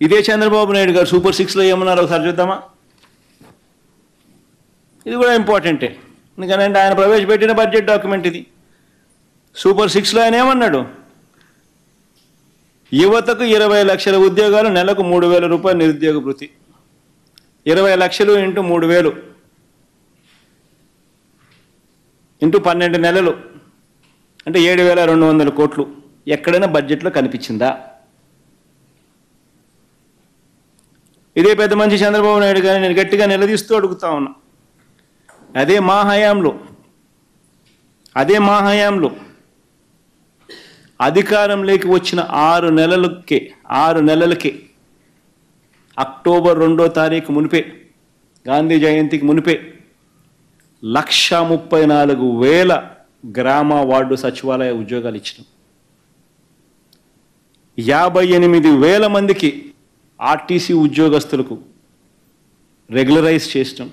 ఇదే చంద్రబాబు నాయుడు గారు సూపర్ 6లో ఏమన్నారో ఒకసారి చూద్దామా? ఇది కూడా ఇంపార్టెంటే, ఎందుకంటే ఆయన ప్రవేశపెట్టిన బడ్జెట్ డాక్యుమెంట్ ఇది. సూపర్ 6లో ఆయన ఏమన్నాడు? యువతకు 20 లక్షల ఉద్యోగాలు, నెలకు 3,000 రూపాయలు నిరుద్యోగ భృతి. 20 లక్షలు ఇంటూ 3,000 ఇంటూ 12 నెలలు అంటే 7,200 కోట్లు. ఎక్కడైనా బడ్జెట్లో కనిపించిందా? ఇదే పెద్ద మంచి చంద్రబాబు నాయుడు గారిని నేను గట్టిగా నిలదీస్తూ అడుగుతా ఉన్నా. అదే మా హయాంలో అధికారంలోకి వచ్చిన 6 నెలలకే అక్టోబర్ 2వ తారీఖు మునిపే, గాంధీ జయంతికి మునిపే 1,34,000 గ్రామ వార్డు సచివాలయ ఉద్యోగాలు ఇచ్చినాం. 58,000 మందికి ఆర్టీసీ ఉద్యోగస్తులకు రెగ్యులరైజ్ చేసినాం.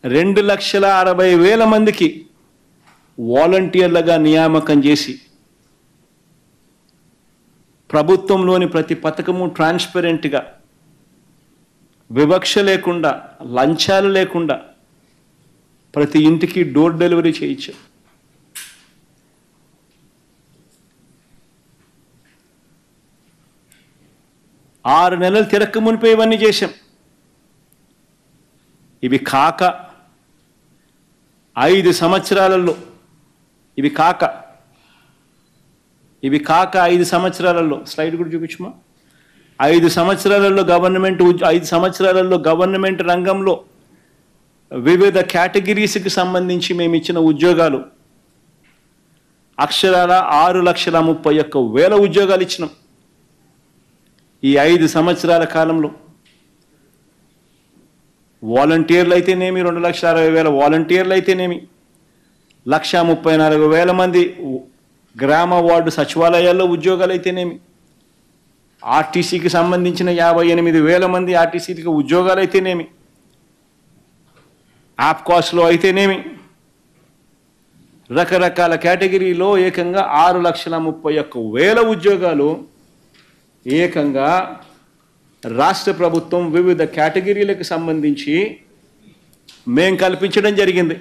2,60,000 మందికి వాలంటీర్లుగా నియామకం చేసి ప్రభుత్వంలోని ప్రతి పథకము ట్రాన్స్పరెంట్గా, వివక్ష లేకుండా, లంచాలు లేకుండా ప్రతి ఇంటికి డోర్ డెలివరీ చేయించాం. ఆరు నెలలు తిరక్క మునిపే ఇవన్నీ చేశాం. ఇవి కాక 5 సంవత్సరాలలో స్లైడ్ కూడా చూపించమా. 5 సంవత్సరాలలో గవర్నమెంట్ రంగంలో వివిధ కేటగిరీస్కి సంబంధించి మేము ఇచ్చిన ఉద్యోగాలు అక్షరాల 6,31,000 ఉద్యోగాలు ఇచ్చినాం. ఈ 5 సంవత్సరాల కాలంలో వాలంటీర్లు అయితేనేమి, 2,60,000 వాలంటీర్లు అయితేనేమి, 1,34,000 మంది గ్రామ వార్డు సచివాలయాల్లో ఉద్యోగాలు అయితేనేమి, ఆర్టీసీకి సంబంధించిన 58,000 మంది ఆర్టీసీకి ఉద్యోగాలు అయితేనేమి, ఆప్కాస్లో అయితేనేమి, రకరకాల కేటగిరీలో ఏకంగా 6,31,000 ఉద్యోగాలు ఏకంగా రాష్ట్ర ప్రభుత్వం వివిధ కేటగిరీలకు సంబంధించి మేం కల్పించడం జరిగింది.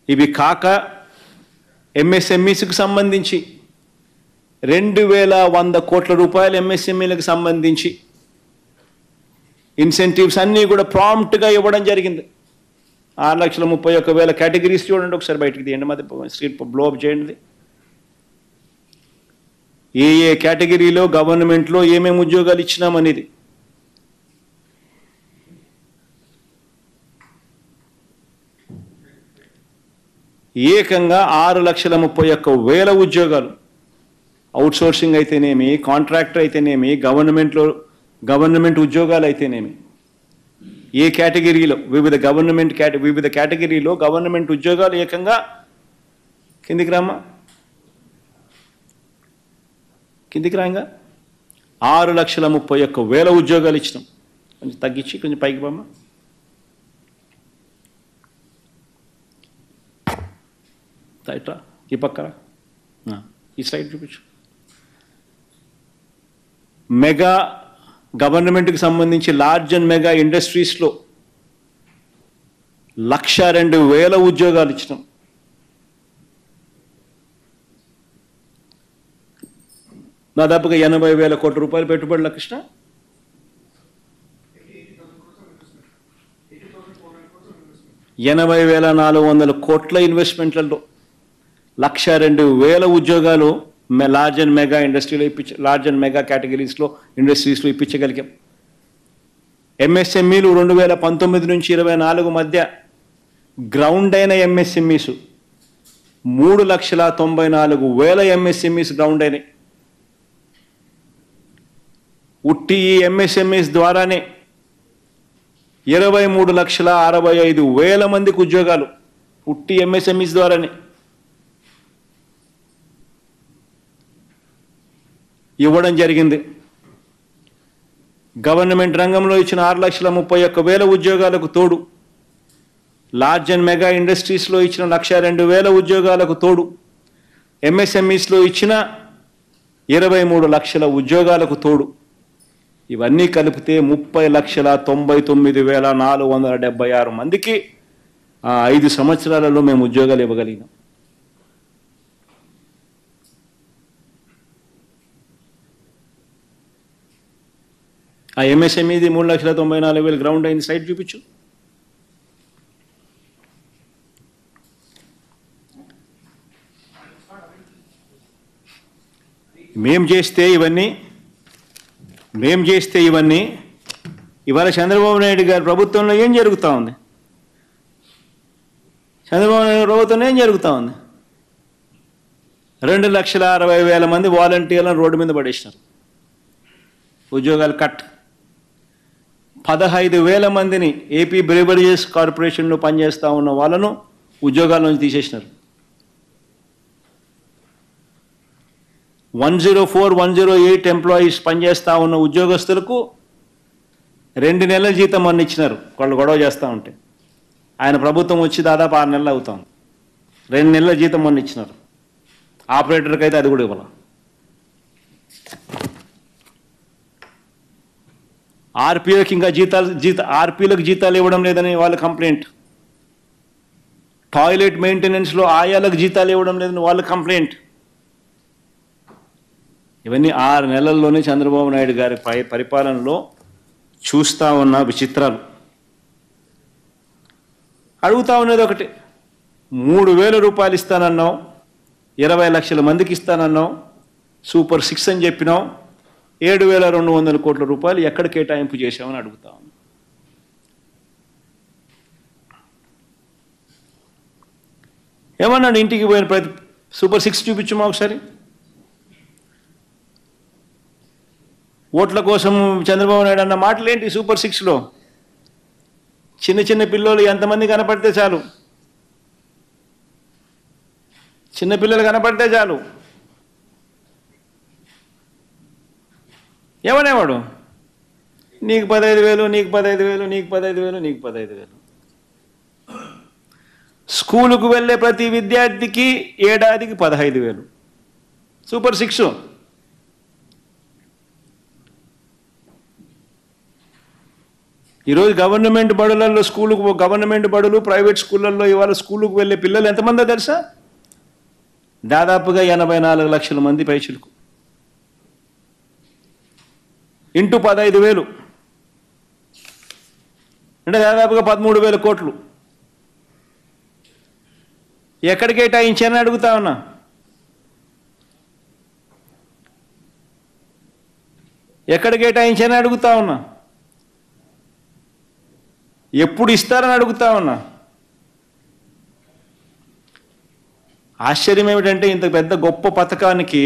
ఇవి కాక ఎంఎస్ఎంఈస్కి సంబంధించి 2,100 కోట్ల రూపాయలు ఎంఎస్ఎంఈలకు సంబంధించి ఇన్సెంటివ్స్ అన్నీ కూడా ప్రాంప్ట్గా ఇవ్వడం జరిగింది. 6,31,000 కేటగిరీస్ చూడండి, ఒకసారి బయటికి తీయండి, మాది స్క్రీన్ బ్లోఅప్ చేయండి. ఏ కేటగిరీలో గవర్నమెంట్లో ఏమేమి ఉద్యోగాలు ఇచ్చినామనేది. ఏకంగా 6,31,000 ఉద్యోగాలు, అవుట్సోర్సింగ్ అయితేనేమి, కాంట్రాక్టర్ అయితేనేమి, గవర్నమెంట్ ఉద్యోగాలు అయితేనేమి, ఏ కేటగిరీలో వివిధ కేటగిరీలో గవర్నమెంట్ ఉద్యోగాలు ఏకంగా కిందికి రాగా 6,31,000 ఉద్యోగాలు ఇచ్చినాం. కొంచెం తగ్గించి కొంచెం పైకి పోమ్మా. ఇట్లా ఈ పక్కన ఈ సైడ్ చూపించు. మెగా గవర్నమెంట్కి సంబంధించి లార్జ్ అండ్ మెగా ఇండస్ట్రీస్లో 1,02,000 ఉద్యోగాలు ఇచ్చినాం. దాదాపుగా 80,000 కోట్ల రూపాయలు పెట్టుబడుల కృష్ణ. 80,400 కోట్ల ఇన్వెస్ట్మెంట్లలో 1,02,000 ఉద్యోగాలు లార్జ్ అండ్ మెగా ఇండస్ట్రీలో లార్జ్ అండ్ మెగా కేటగిరీస్లో ఇండస్ట్రీస్లో ఇప్పించగలిగాం. ఎంఎస్ఎంఈలు 2019 నుంచి 24 మధ్య గ్రౌండ్ అయిన ఎంఎస్ఎంఈస్ 3,94,000 ఎంఎస్ఎంఈస్ గ్రౌండ్ అయినాయి. ఉట్టి ఈ ఎంఎస్ఎంఈస్ ద్వారానే 23,65,000 మందికి ఉద్యోగాలు ఉట్టి ఎంఎస్ఎంఈస్ ద్వారానే ఇవ్వడం జరిగింది. గవర్నమెంట్ రంగంలో ఇచ్చిన 6,31,000 ఉద్యోగాలకు తోడు, లార్జ్ అండ్ మెగా ఇండస్ట్రీస్లో ఇచ్చిన 1,02,000 ఉద్యోగాలకు తోడు, ఎంఎస్ఎంఈస్లో ఇచ్చిన 23 లక్షల ఉద్యోగాలకు తోడు, ఇవన్నీ కలిపితే 30,99,476 మందికి 5 సంవత్సరాలలో మేము ఉద్యోగాలు ఇవ్వగలిగినాం. ఆ ఎంఎస్ఎంఈది 3,94,000 గ్రౌండ్ అయింది. సైట్ చూపించు. మేం చేస్తే ఇవన్నీ ఇవాళ చంద్రబాబు నాయుడు గారి ప్రభుత్వంలో ఏం జరుగుతూ ఉంది? చంద్రబాబు నాయుడు ప్రభుత్వంలో ఏం జరుగుతూ ఉంది? 2,60,000 మంది వాలంటీర్లను రోడ్డు మీద పడేసినారు. ఉద్యోగాలు కట్. 15,000 మందిని ఏపీ బ్రేవరీస్ కార్పొరేషన్లో పనిచేస్తూ ఉన్న వాళ్ళను ఉద్యోగాల నుంచి తీసేసినారు. 104, 108 ఎంప్లాయీస్ పనిచేస్తూ ఉన్న ఉద్యోగస్తులకు 2 నెలల జీతం మొన్న ఇచ్చినారు. వాళ్ళు గొడవ చేస్తూ ఉంటే ఆయన ప్రభుత్వం వచ్చి దాదాపు 6 నెలలు అవుతాం. 2 నెలల జీతం మొన్న ఇచ్చినారు. ఆపరేటర్కి అయితే అది కూడా ఇవ్వాలి. ఆర్పీలకు ఇంకా ఆర్పీలకు జీతాలు ఇవ్వడం లేదని వాళ్ళ కంప్లైంట్. టాయిలెట్ మెయింటెనెన్స్లో ఆయాలకు జీతాలు ఇవ్వడం లేదని వాళ్ళ కంప్లైంట్. ఇవన్నీ 6 నెలల్లోనే చంద్రబాబు నాయుడు గారి పరిపాలనలో చూస్తూ ఉన్న విచిత్రాలు. అడుగుతా ఉన్నది ఒకటి, 3,000 రూపాయలు ఇస్తానన్నావు, 20 లక్షల మందికి ఇస్తానన్నావు, సూపర్ 6 అని చెప్పినావు, 7,200 కోట్ల రూపాయలు ఎక్కడ కేటాయింపు చేశామని అడుగుతా ఉన్నాం. ఏమన్నాడు? ఇంటికి పోయిన ప్రతి సూపర్ 6 చూపించమా ఒకసారి. ఓట్ల కోసం చంద్రబాబు నాయుడు అన్న మాటలు ఏంటి సూపర్ 6లో? చిన్న చిన్న పిల్లలు ఎంతమంది కనపడితే చాలు, చిన్నపిల్లలు కనపడితే చాలు ఏమనేవాడు? నీకు 15,000, నీకు 15,000, నీకు 15,000, నీకు 15,000. స్కూలుకు వెళ్ళే ప్రతి విద్యార్థికి ఏడాదికి 15,000. సూపర్ 6. ఈరోజు గవర్నమెంట్ బడులలో గవర్నమెంట్ బడులు, ప్రైవేట్ స్కూళ్ళల్లో ఇవాళ స్కూలుకు వెళ్ళే పిల్లలు ఎంతమందో తెలుసా? దాదాపుగా 84 లక్షల మంది పైచులకు. ఇంటూ 15,000 అంటే దాదాపుగా 13,000 కోట్లు. ఎక్కడ కేటాయించానని అడుగుతా ఉన్నా. ఎక్కడ కేటాయించానని అడుగుతా ఉన్నా. ఎప్పుడు ఇస్తారని అడుగుతా ఉన్నా. ఆశ్చర్యం ఏమిటంటే ఇంత పెద్ద గొప్ప పథకానికి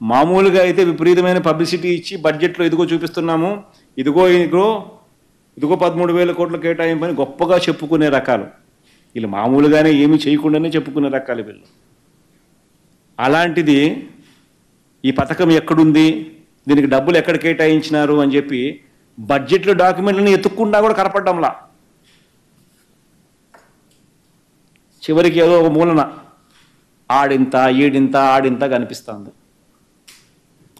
మామూలుగా అయితే విపరీతమైన పబ్లిసిటీ ఇచ్చి బడ్జెట్లో ఇదిగో చూపిస్తున్నాము, ఇదిగో 13,000 కోట్ల కేటాయింపని గొప్పగా చెప్పుకునే రకాలు వీళ్ళు. మామూలుగానే ఏమీ చేయకుండానే చెప్పుకునే రకాలు వీళ్ళు. అలాంటిది ఈ పథకం ఎక్కడుంది, దీనికి డబ్బులు ఎక్కడ కేటాయించినారు అని చెప్పి బడ్జెట్లో డాక్యుమెంట్లను ఎత్తుక్కుండా కూడా కనపడ్డంలా. చివరికి ఏదో ఒక మూలన ఆడింత ఈడింత ఆడింత కనిపిస్తుంది.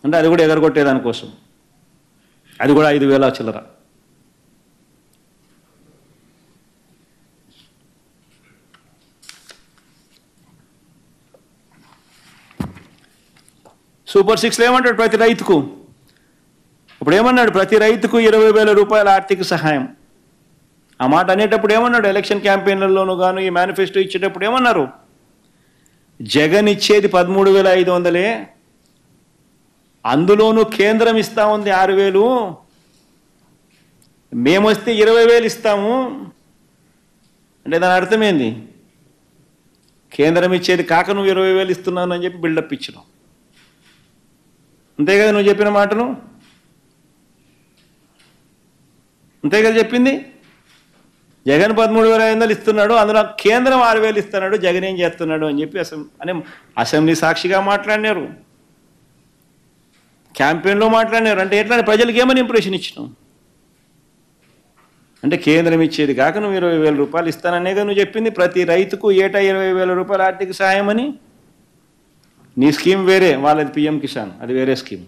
అంటే అది కూడా ఎగరగొట్టేదానికోసం, అది కూడా 5,000 చిల్లర. సూపర్ 6లో ఏమంటాడు? ప్రతి రైతుకు ఇప్పుడు ఏమన్నాడు? ప్రతి రైతుకు 20,000 రూపాయల ఆర్థిక సహాయం. ఆ మాట అనేటప్పుడు ఏమన్నాడు? ఎలక్షన్ క్యాంపెయిన్లలోనూ గాను ఈ మేనిఫెస్టో ఇచ్చేటప్పుడు ఏమన్నారు? జగన్ ఇచ్చేది 13,500, అందులోనూ కేంద్రం ఇస్తా ఉంది 6,000, మేమొస్తే 20,000 ఇస్తాము. అంటే దాని అర్థమైంది, కేంద్రం ఇచ్చేది కాక నువ్వు 20,000 ఇస్తున్నావు అని చెప్పి బిల్డప్ ఇచ్చినావు. అంతే కదా నువ్వు చెప్పిన మాటను? అంతే కదా చెప్పింది? జగన్ 13,500 ఇస్తున్నాడు, అందులో కేంద్రం 6,000 ఇస్తున్నాడు, జగన్ ఏం చేస్తున్నాడు అని చెప్పి అసెంబ్లీ సాక్షిగా మాట్లాడినారు. క్యాంపెయిన్లో మాట్లాడినారు అంటే ఎట్లా ప్రజలకు ఏమని ఇంప్రెషన్ ఇచ్చినావు? అంటే కేంద్రం ఇచ్చేది కాక నువ్వు 20,000 రూపాయలు ఇస్తాననేగా నువ్వు చెప్పింది. ప్రతి రైతుకు ఏటా 20,000 రూపాయల ఆర్థిక సాయం అని. నీ స్కీమ్ వేరే, వాళ్ళది పిఎం కిసాన్, అది వేరే స్కీమ్.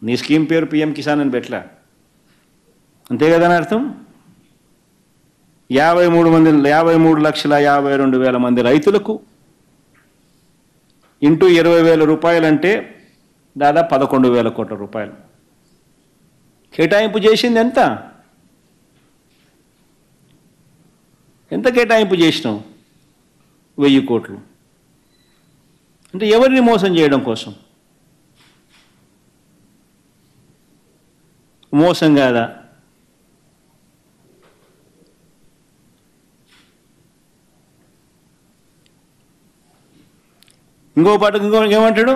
నీ స్కీమ్ పేరు పిఎం కిసాన్ అని పెట్టలా, అంతే కదా అని అర్థం. 53,52,000 మంది రైతులకు ఇంటూ 20,000 రూపాయలు అంటే దాదాపు 11,000 కోట్ల రూపాయలు కేటాయింపు చేసింది. ఎంత కేటాయింపు చేసినావు? 1000 కోట్లు. అంటే ఎవరిని మోసం చేయడం కోసం? మోసం కాదా? ఇంకో ఏమంటాడు?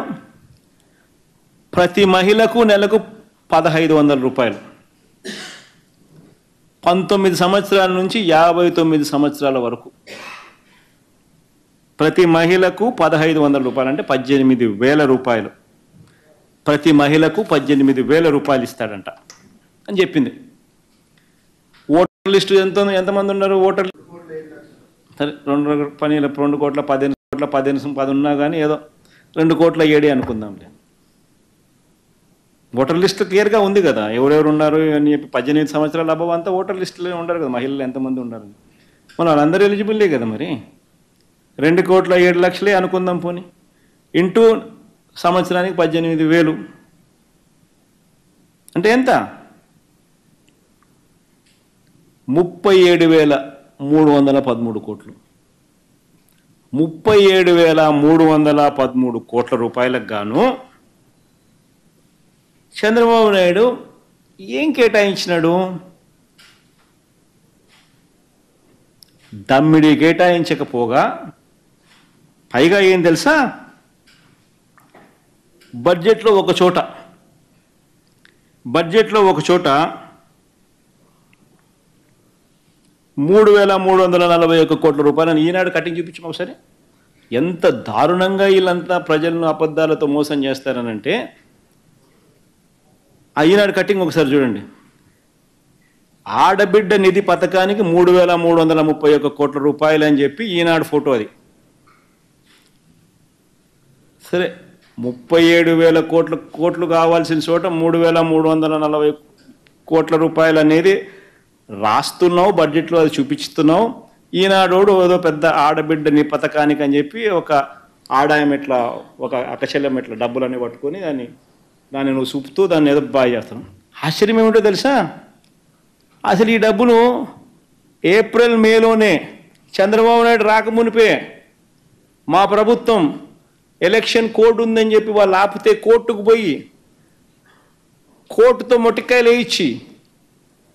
ప్రతి మహిళకు నెలకు 1,500 రూపాయలు, 19 సంవత్సరాల నుంచి 59 సంవత్సరాల వరకు ప్రతి మహిళకు 1,500 రూపాయలు అంటే 18,000 రూపాయలు. ప్రతి మహిళకు 18,000 రూపాయలు ఇస్తాడంట అని చెప్పింది. ఓటర్ లిస్టు ఎంతమంది ఉన్నారు? ఓటర్ సరే 2 కోట్ల 15 ఉన్నా కానీ ఏదో 2 కోట్ల 7 అనుకుందాంలే. ఓటర్ లిస్టు క్లియర్గా ఉంది కదా ఎవరెవరు ఉన్నారు అని చెప్పి. 18 సంవత్సరాల అబ్బా అంతా ఓటర్ లిస్టులో ఉండరు కదా, మహిళలు ఎంతమంది ఉన్నారు. మన వాళ్ళందరూ ఎలిజిబుల్లే కదా. మరి 2,07,00,000 అనుకుందాం పోనీ. ఇంటూ సంవత్సరానికి 18,000 అంటే ఎంత? 37,313 కోట్లు. 37,313 కోట్ల రూపాయలకు గాను చంద్రబాబు నాయుడు ఏం కేటాయించినాడు? దమ్మిడి కేటాయించకపోగా పైగా ఏం తెలుసా? బడ్జెట్లో ఒక చోట 3,341 కోట్ల రూపాయలను ఈనాడు కటింగ్ చూపించాం ఒకసారి. ఎంత దారుణంగా వీళ్ళంతా ప్రజలను అబద్ధాలతో మోసం చేస్తారనంటే ఈనాడు కటింగ్ ఒకసారి చూడండి. ఆడబిడ్డ నిధి పథకానికి 3,331 కోట్ల రూపాయలు అని చెప్పి ఈనాడు ఫోటో అది. సరే 37,000 కోట్లు కావాల్సిన చోట 3,340 కోట్ల రూపాయలు అనేది రాస్తున్నావు, బడ్జెట్లో అది చూపిస్తున్నావు. ఈనాడోడు ఏదో పెద్ద ఆడబిడ్డని పథకానికి అని చెప్పి ఒక ఆదాయం ఎట్లా ఒక అకశల్యం ఎట్లా డబ్బులన్నీ పట్టుకొని దాన్ని నువ్వు చూపుతూ దాన్ని ఏదో బాగా చేస్తున్నావు. ఆశ్చర్యం ఏమిటో తెలుసా? అసలు ఈ డబ్బులు ఏప్రిల్ మేలోనే చంద్రబాబు నాయుడు రాకమునిపే మా ప్రభుత్వం ఎలక్షన్ కోడ్ ఉందని చెప్పి వాళ్ళు ఆపితే కోర్టుకు పోయి కోర్టుతో మొట్టికాయలు వేయించి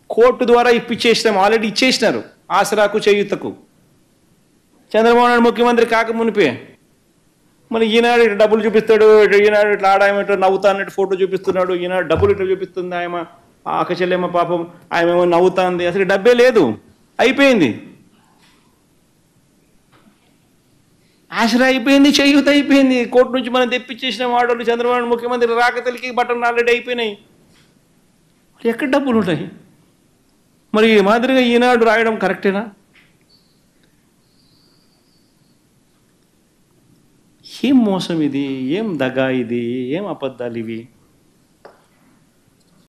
కోర్టు ద్వారా ఇప్పించేసినాం. ఆల్రెడీ ఇచ్చేసినారు ఆసరాకు చేయూతకు. చంద్రబాబు నాయుడు ముఖ్యమంత్రి కాకమునిపే మరి ఈనాడు ఇట్లా డబ్బులు చూపిస్తాడు, ఈనాడు ఇట్లా ఆడాయమ ఇట్లా నవ్వుతా అన్నట్టు ఫోటో చూపిస్తున్నాడు. ఈనాడు డబ్బులు ఇట్లా చూపిస్తుంది, ఆయమ ఆకచెల్లెమ్మ పాపం ఆమె ఏమో నవ్వుతుంది. అసలు డబ్బే లేదు, అయిపోయింది. ఆసరా అయిపోయింది, చేయూత అయిపోయింది. కోర్టు నుంచి మనం తెప్పించేసిన వాడలు చంద్రబాబు ముఖ్యమంత్రి రాకతలికి బటన్ ఆల్రెడీ అయిపోయినాయి. మరి ఎక్కడ డబ్బులు ఉంటాయి? మరి ఈ మాదిరిగా ఈనాడు రాయడం కరెక్టేనా? ఏం మోసం ఇది, ఏం దగా ఇది, ఏం అబద్ధాలు ఇవి?